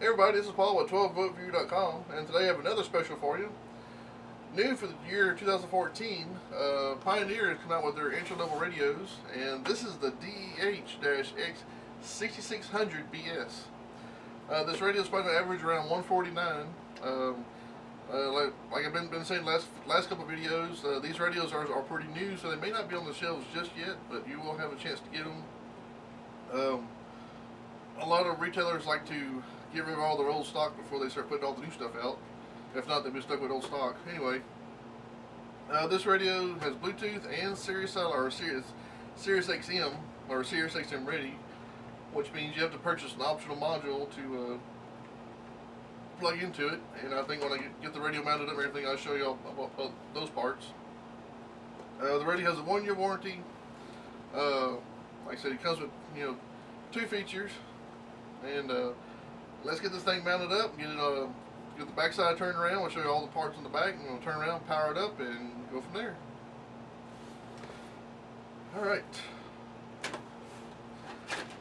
Hey everybody, this is Paul at 12voteview.com, and today I have another special for you. New for the year 2014, Pioneer has come out with their entry-level radios, and this is the DEH-X6600BS. This radio is probably going to average around 149. Like I've been saying last couple of videos, these radios are pretty new, so they may not be on the shelves just yet, but you will have a chance to get them. A lot of retailers like to get rid of all their old stock before they start putting all the new stuff out. If not, they'll be stuck with old stock. Anyway, this radio has Bluetooth and SiriusXM or SiriusXM Ready, which means you have to purchase an optional module to plug into it. And I think when I get the radio mounted up and everything, I'll show you all about those parts. The radio has a 1-year warranty. Like I said, it comes with 2 features. And let's get this thing mounted up, get the back side turned around. We'll show you all the parts on the back, and we'll turn around, power it up, and go from there. Alright.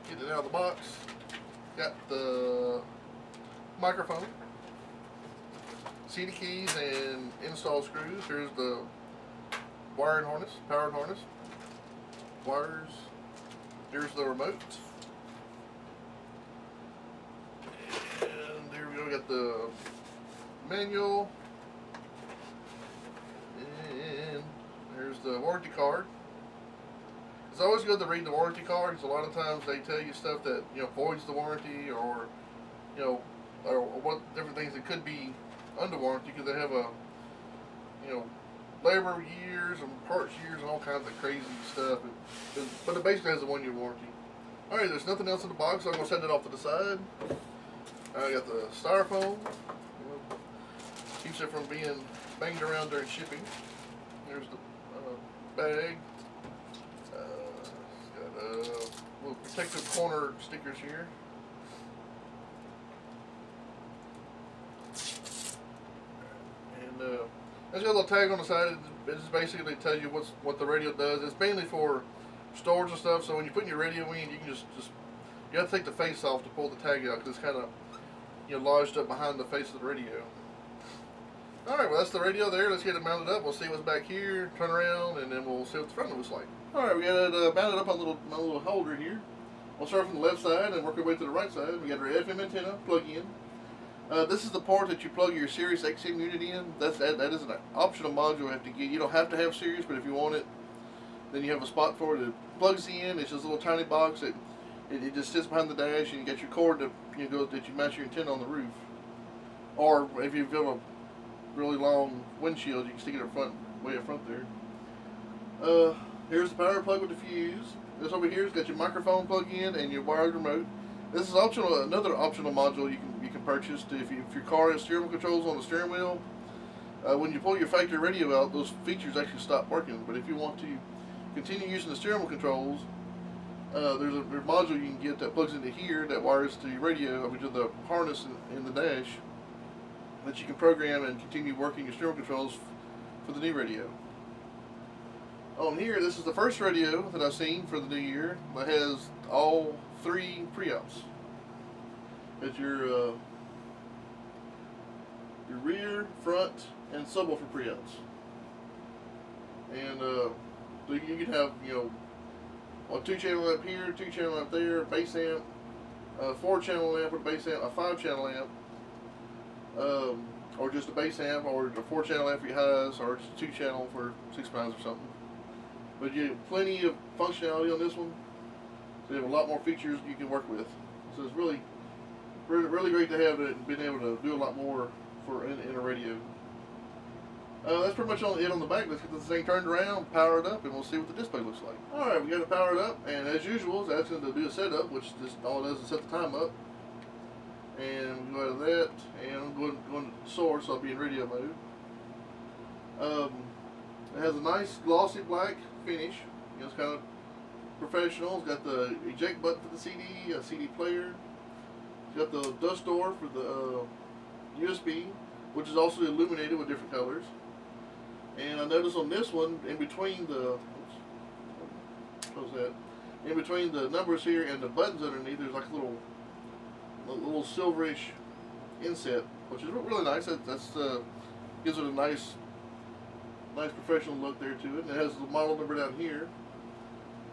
Get it out of the box. Got the microphone, CD keys, and install screws. Here's the wiring harness, powered harness, wires. Here's the remote. We got the manual, and there's the warranty card. It's always good to read the warranty card, because a lot of times they tell you stuff that voids the warranty, or or what different things that could be under warranty, because they have a labor years and parts years and all kinds of crazy stuff. But it basically has a 1-year warranty. All right, there's nothing else in the box, so I'm gonna set it off to the side. I got the styrofoam, keeps it from being banged around during shipping. There's the bag. It's got little protective corner stickers here. And there's got a little tag on the side. It just basically tells you what the radio does. It's mainly for storage and stuff. So when you put your radio in, you can just you have to take the face off to pull the tag out, because it's kind of lodged up behind the face of the radio. Alright, well that's the radio there. Let's get it mounted up. We'll see what's back here, turn around, and then we'll see what the front looks like. Alright, we got it mounted up on my little holder here. We'll start from the left side and work our way to the right side. We got our FM antenna plug in. This is the port that you plug your SiriusXM unit in. That is an optional module you have to get. You don't have to have Sirius, but if you want it, then you have a spot for it. It plugs in. It's just a little tiny box that it just sits behind the dash, and you get your cord that you mount your antenna on the roof. Or if you've got a really long windshield, you can stick it way up front there. Here's the power plug with the fuse. This over here has got your microphone plug in and your wired remote. This is optional. Another optional module you can purchase if your car has steering controls on the steering wheel. When you pull your factory radio out, those features actually stop working. But if you want to continue using the steering wheel controls, there's a module you can get that plugs into here that wires to your radio, to the harness in the dash, that you can program and continue working your steering controls for the new radio. On here, this is the first radio that I've seen for the new year that has all 3 preamps. It's your rear, front, and subwoofer preamps. And so you can have a 2-channel amp here, 2-channel amp there, bass amp, a 4-channel amp with a bass amp, a 5-channel amp, or just a bass amp, or a 4-channel amp for your highs, or just a 2-channel for 6 pounds or something. But you have plenty of functionality on this one, so you have a lot more features you can work with. So it's really great to have it and being able to do a lot more in a radio. That's pretty much it on the back. Let's get this thing turned around, power it up, and we'll see what the display looks like. Alright, we got it powered up, and as usual, it's asking to do a setup, which all it does is set the time up. And we go out of that, and I'm going to source, so I'll be in radio mode. It has a nice glossy black finish. It's kind of professional. It's got the eject button for the CD, a CD player. It's got the dust door for the USB, which is also illuminated with different colors. And I noticed on this one, in between the in between the numbers here and the buttons underneath, there's like a little silverish inset, which is really nice. That's gives it a nice professional look there to it. And it has the model number down here.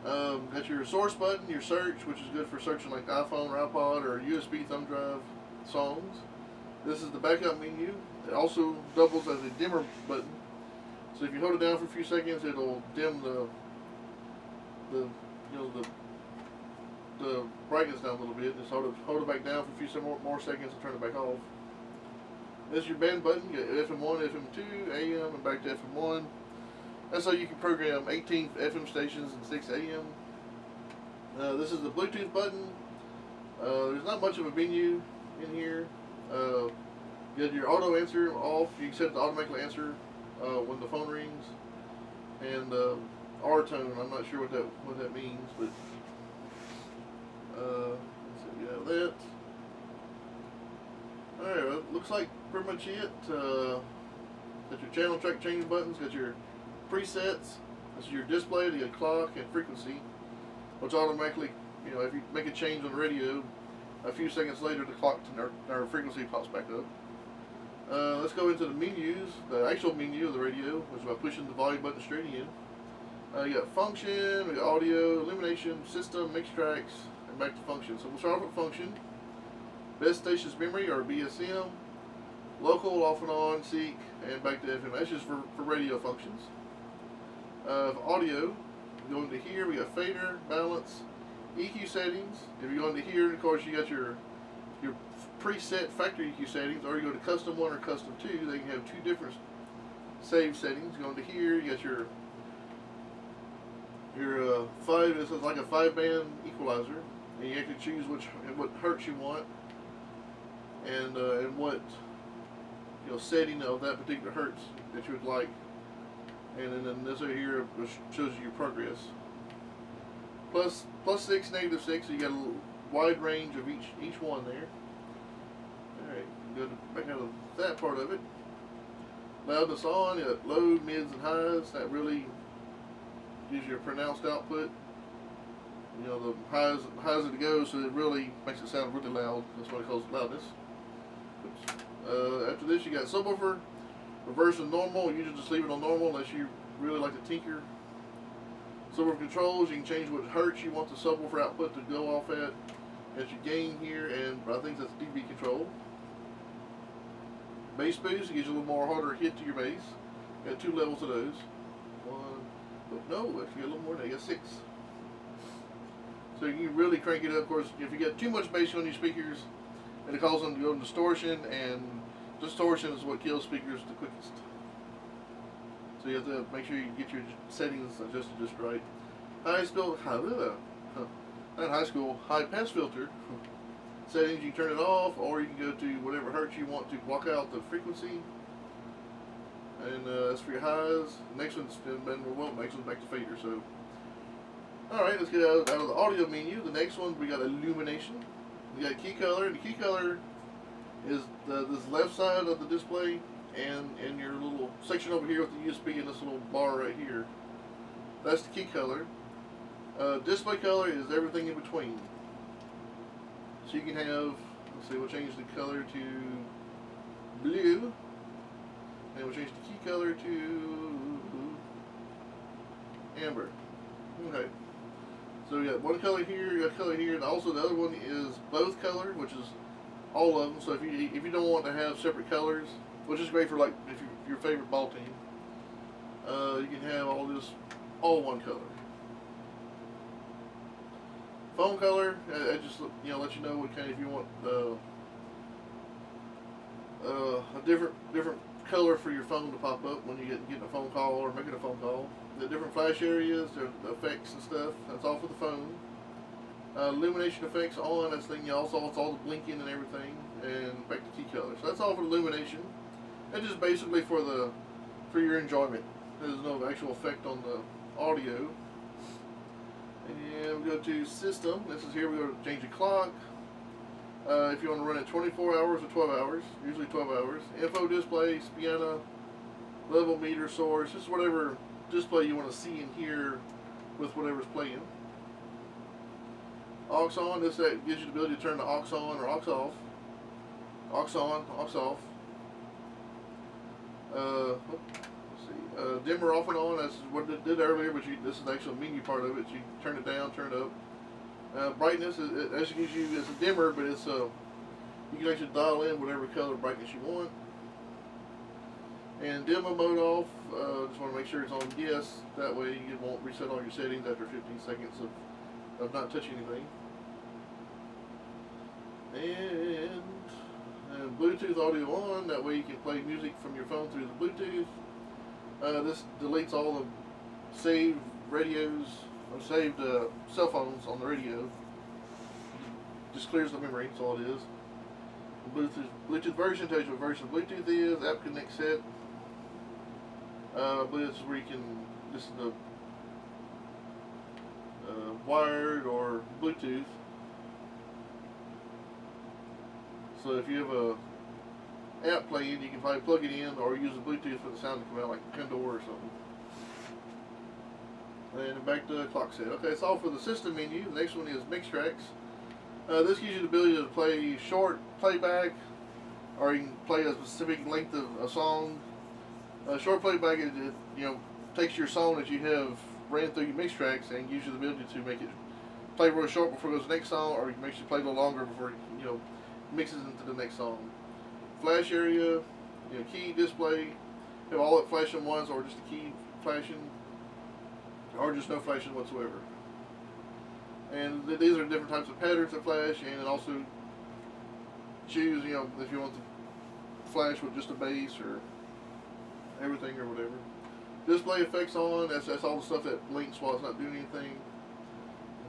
Got your source button, your search, which is good for searching like iPhone or iPod or USB thumb drive songs. This is the backup menu. It also doubles as a dimmer button. So if you hold it down for a few seconds, it'll dim the brightness down a little bit. Just hold it back down for a few more seconds and turn it back off. This is your band button. You got FM1, FM2, AM, and back to FM1. That's how you can program 18 FM stations and 6 AM. This is the Bluetooth button. There's not much of a menu in here. You got your auto answer off. You can set it to automatically answer when the phone rings. And R tone. I'm not sure what that means, but let's see, we have that. Alright, well, looks like pretty much it. Got your channel track change buttons. Got your presets. This is your display, the clock and frequency, which automatically, if you make a change on the radio, a few seconds later the clock or frequency pops back up. Let's go into the menus, the actual menu of the radio, which is by pushing the volume button straight in. You got function, we got audio, illumination, system, mix tracks, and back to function. So we'll start off with function. Best stations memory or BSM, local, off and on, seek, and back to FM. That's just for radio functions. Audio, go into here, we got fader, balance, EQ settings. If you go into here, of course, you got your preset factory EQ settings, or you go to custom 1 or custom 2. They can have two different save settings. Go into here, you got your 5. This is like a 5-band equalizer, and you actually choose what hertz you want, and what setting of that particular hertz that you would like. And then this over here shows you your progress. +6, -6, so you got a wide range of each one there. Alright, go back out of that part of it. Loudness on, you got low, mids, and highs. That really gives you a pronounced output. The highs that it goes, so it really makes it sound really loud. That's what it calls loudness. After this, you got subwoofer, reverse and normal. Usually just leave it on normal unless you really like to tinker. Subwoofer controls, you can change what hertz you want the subwoofer output to go off at. That's your gain here, and I think that's dB control. Bass boost, it gives you a little more harder hit to your bass. Got 2 levels of those. Actually a little more than that. You got 6. So you can really crank it up. Of course, if you get too much bass on your speakers, it causes them to go into distortion, and distortion is what kills speakers the quickest. So you have to make sure you get your settings adjusted just right. High pass filter settings, you turn it off, or you can go to whatever hertz you want to block out the frequency. And that's for your highs. Next one's back to fader. So, all right, let's get out of the audio menu. The next one, we got illumination. We got key color, and the key color is this left side of the display, and your little section over here with the USB and this little bar right here. That's the key color. Display color is everything in between. So you can have, let's see, we'll change the color to blue, and we'll change the key color to amber. Okay. So we got one color here, you got color here, and also the other one is both color, which is all of them. So if you don't want to have separate colors, which is great for like if your favorite ball team, you can have all one color. Phone color, it just let you know what kind. If you want a different color for your phone to pop up when you getting a phone call or making a phone call. The different flash areas, the effects and stuff. That's all for the phone. Illumination effects on. That's thing. Also, it's all the blinking and everything. And back to key color. So that's all for illumination. That's just basically for your enjoyment. There's no actual effect on the audio. And we go to system. This is here. We go to change the clock. If you want to run it 24 hours or 12 hours, usually 12 hours. Info display, piano, level meter source, just whatever display you want to see and hear with whatever's playing. Aux on, this gives you the ability to turn the aux on or aux off. aux on, aux off. Let's see. Dimmer off and on. That's what it did earlier, but this is the actual menu part of it. You turn it down, turn it up. Brightness, it actually gives you, it's a dimmer, but it's you can actually dial in whatever color brightness you want. And demo mode off, just want to make sure it's on yes, that way you won't reset all your settings after 15 seconds of not touching anything. And Bluetooth audio on, that way you can play music from your phone through the Bluetooth. This deletes all the saved radios, or saved cell phones on the radio. Just clears the memory, that's all it is. The Bluetooth version tells you what version of Bluetooth is, app connect set. But this is where you can, this is the wired or Bluetooth. So if you have a app playing, you can probably plug it in or use the Bluetooth for the sound to come out, like Pandora or something. And back to clock set. Okay, it's all for the system menu. The next one is mix tracks. This gives you the ability to play short playback, or you can play a specific length of a song. Short playback, it takes your song that you have ran through your mix tracks and gives you the ability to make it play real short before it goes to the next song, or it makes you play a little longer before it mixes into the next song. Flash area, key display, have all it flashing once, or just the key flashing, or just no flashing whatsoever. And these are different types of patterns that flash, and also choose, if you want to flash with just a bass or everything or whatever. Display effects on, that's all the stuff that blinks while it's not doing anything.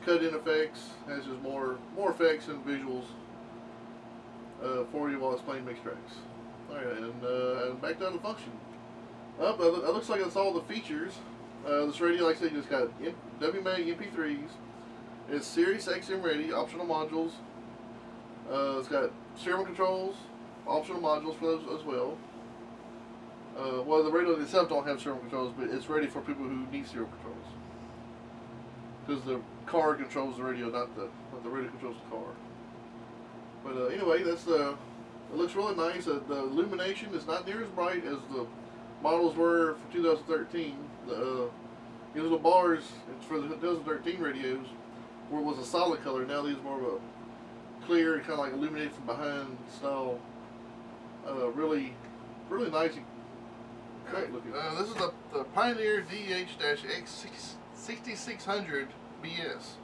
Cut-in effects has just more effects and visuals for you while it's playing mix tracks. Alright, and back down to function. It looks like that's all the features. This radio, like I said, just got WMAG MP3s. It's SiriusXM Ready, optional modules. It's got serial controls, optional modules for those as well. Well, the radio itself don't have serial controls, but it's ready for people who need serial controls. Because the car controls the radio, not the radio controls the car. But anyway, that's it looks really nice. The illumination is not near as bright as the models were for 2013. The little bars for the 2013 radios where it was a solid color. Now these are more of a clear, kind of like illuminated from behind style. Really nice. Great looking. This is the Pioneer DEH-X6600BS.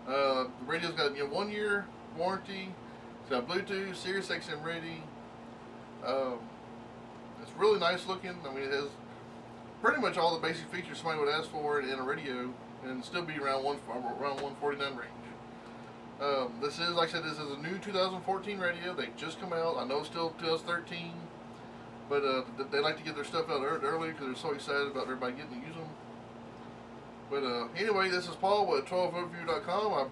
The radio's got 1 year warranty. It's got Bluetooth, SiriusXM Ready. It's really nice looking. I mean, it has pretty much all the basic features somebody would ask for in a radio, and still be around 149 range. This is, like I said, this is a new 2014 radio. They just come out. I know it's still 2013, but they like to get their stuff out early because they're so excited about everybody getting to use them. But anyway, this is Paul with 12overview.com. I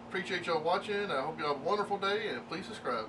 appreciate y'all watching. I hope you have a wonderful day, and please subscribe.